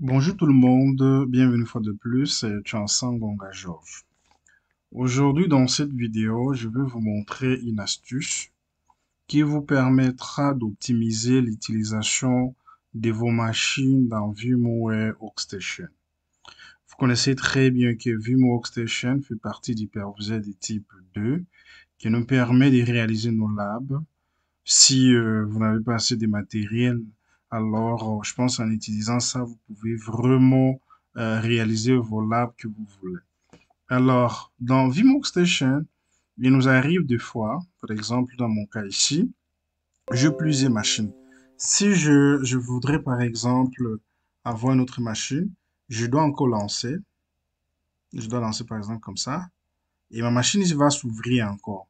Bonjour tout le monde, bienvenue une fois de plus, c'est Chansan Gonga Georges. Aujourd'hui dans cette vidéo, je vais vous montrer une astuce qui vous permettra d'optimiser l'utilisation de vos machines dans VMware Workstation. Vous connaissez très bien que VMware Workstation fait partie d'HyperV de type 2 qui nous permet de réaliser nos labs. Si vous n'avez pas assez de matériel, alors je pense en utilisant ça, vous pouvez vraiment réaliser vos labs que vous voulez. Alors, dans vMoke Station, il nous arrive des fois, par exemple dans mon cas ici, j'ai plusieurs machines. Si je voudrais par exemple avoir une autre machine, je dois encore lancer. Je dois lancer par exemple comme ça. Et ma machine ici va s'ouvrir encore.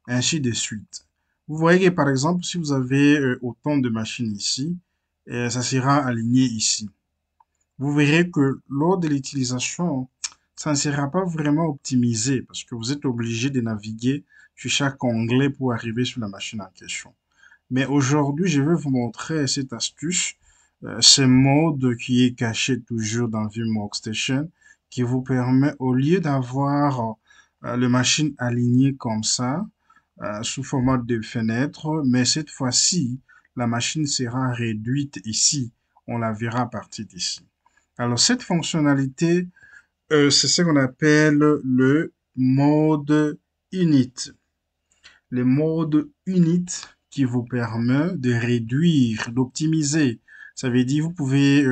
Ainsi de suite. Vous voyez que par exemple, si vous avez autant de machines ici, ça sera aligné ici. Vous verrez que lors de l'utilisation, ça ne sera pas vraiment optimisé parce que vous êtes obligé de naviguer sur chaque onglet pour arriver sur la machine en question. Mais aujourd'hui, je vais vous montrer cette astuce, ce mode qui est caché toujours dans VMware Workstation, qui vous permet, au lieu d'avoir les machines alignées comme ça, sous format de fenêtre, mais cette fois-ci, la machine sera réduite ici. On la verra à partir d'ici. Alors, cette fonctionnalité, c'est ce qu'on appelle le mode init. Le mode init qui vous permet de réduire, d'optimiser. Ça veut dire, vous pouvez,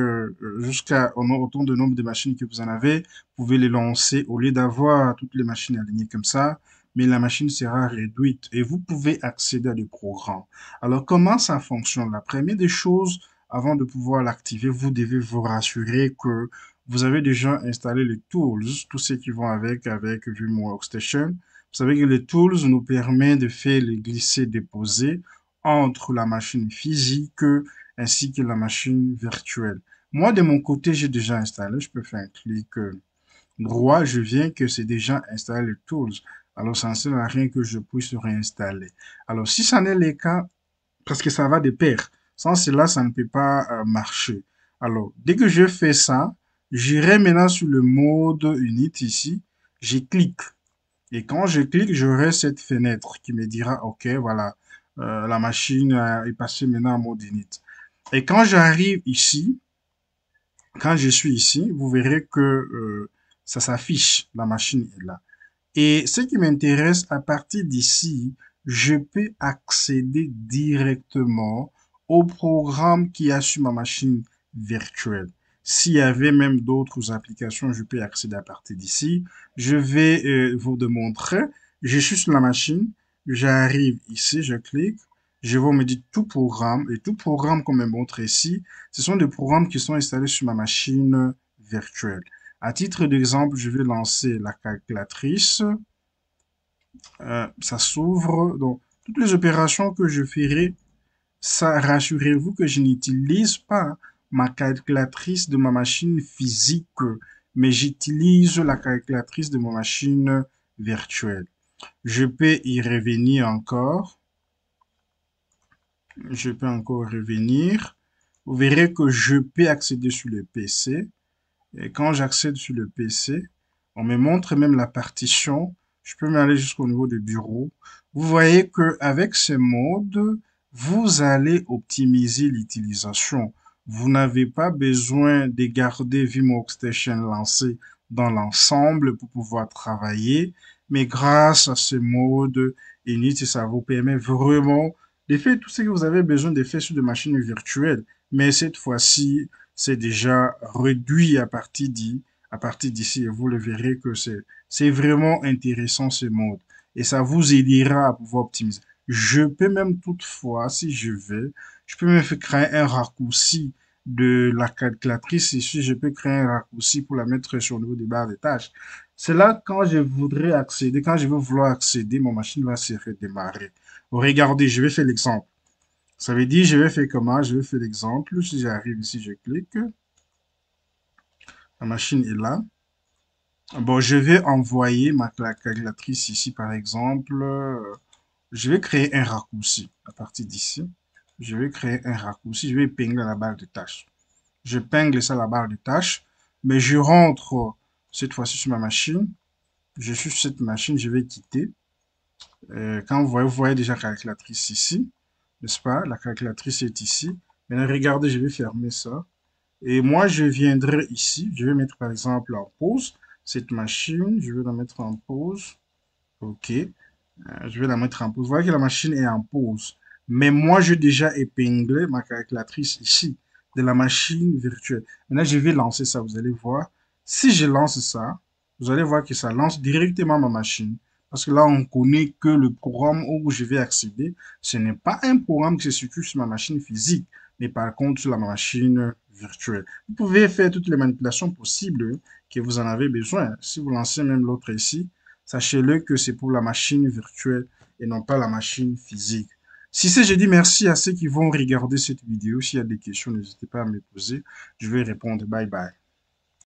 jusqu'à autant de nombre de machines que vous en avez, vous pouvez les lancer au lieu d'avoir toutes les machines alignées comme ça, mais la machine sera réduite et vous pouvez accéder à des programmes. Alors, comment ça fonctionne? La première des choses, avant de pouvoir l'activer, vous devez vous rassurer que vous avez déjà installé les tools, tous ceux qui vont avec VMware Workstation. Vous savez que les tools nous permettent de faire les glisser-déposer entre la machine physique ainsi que la machine virtuelle. Moi, de mon côté, j'ai déjà installé. Je peux faire un clic droit. Je viens que c'est déjà installé les tools. Alors, ça ne sert à rien que je puisse réinstaller. Alors, si ça n'est le cas, parce que ça va de pair. Sans cela, ça ne peut pas marcher. Alors, dès que je fais ça, j'irai maintenant sur le mode unit ici. Je clique. Et quand je clique, j'aurai cette fenêtre qui me dira, OK, voilà, la machine est passée maintenant en mode init. Et quand j'arrive ici, quand je suis ici, vous verrez que ça s'affiche, la machine est là. Et ce qui m'intéresse, à partir d'ici, je peux accéder directement au programme qui a sur ma machine virtuelle. S'il y avait même d'autres applications, je peux accéder à partir d'ici. Je vais vous démontrer. Je suis sur la machine, j'arrive ici, je clique, je vais me dire tout programme. Et tout programme qu'on me montre ici, ce sont des programmes qui sont installés sur ma machine virtuelle. À titre d'exemple, je vais lancer la calculatrice. Ça s'ouvre. Donc, toutes les opérations que je ferai, ça, rassurez-vous que je n'utilise pas ma calculatrice de ma machine physique, mais j'utilise la calculatrice de ma machine virtuelle. Je peux y revenir encore. Je peux encore revenir. Vous verrez que je peux accéder sur le PC. Et quand j'accède sur le PC, on me montre même la partition. Je peux m'aller jusqu'au niveau du bureau. Vous voyez que avec ce mode, vous allez optimiser l'utilisation. Vous n'avez pas besoin de garder VMware Workstation lancé dans l'ensemble pour pouvoir travailler, mais grâce à ce mode init, ça vous permet vraiment de faire tout ce que vous avez besoin de faire sur des machines virtuelles. Mais cette fois-ci, c'est déjà réduit à partir d'ici et vous le verrez que c'est vraiment intéressant ce mode et ça vous aidera à pouvoir optimiser. Je peux même toutefois, si je veux, je peux même faire créer un raccourci de la calculatrice ici, je peux créer un raccourci pour la mettre sur le niveau des barres de tâches. C'est là quand je voudrais accéder, quand je veux vouloir accéder, mon machine va se redémarrer. Regardez, je vais faire l'exemple. Ça veut dire, je vais faire comment? Je vais faire l'exemple. Si j'arrive ici, je clique. La machine est là. Bon, je vais envoyer ma calculatrice ici, par exemple. Je vais créer un raccourci à partir d'ici. Je vais créer un raccourci. Je vais épingler la barre de tâches. j'épingle ça à la barre de tâches, mais je rentre cette fois-ci sur ma machine. Je suis sur cette machine, je vais quitter. Quand vous voyez déjà la calculatrice ici, n'est-ce pas? La calculatrice est ici. Maintenant, regardez, je vais fermer ça. Et moi, je viendrai ici. Je vais mettre par exemple en pause cette machine. Je vais la mettre en pause. OK. Je vais la mettre en pause. Vous voyez que la machine est en pause. Mais moi, j'ai déjà épinglé ma calculatrice ici de la machine virtuelle. Maintenant, je vais lancer ça. Vous allez voir. Si je lance ça, vous allez voir que ça lance directement ma machine. Parce que là, on connaît que le programme où je vais accéder, ce n'est pas un programme qui se situe sur ma machine physique, mais par contre sur la machine virtuelle. Vous pouvez faire toutes les manipulations possibles que vous en avez besoin. Si vous lancez même l'autre ici, sachez-le que c'est pour la machine virtuelle et non pas la machine physique. Si c'est, je dis merci à ceux qui vont regarder cette vidéo. S'il y a des questions, n'hésitez pas à me poser. Je vais répondre. Bye bye.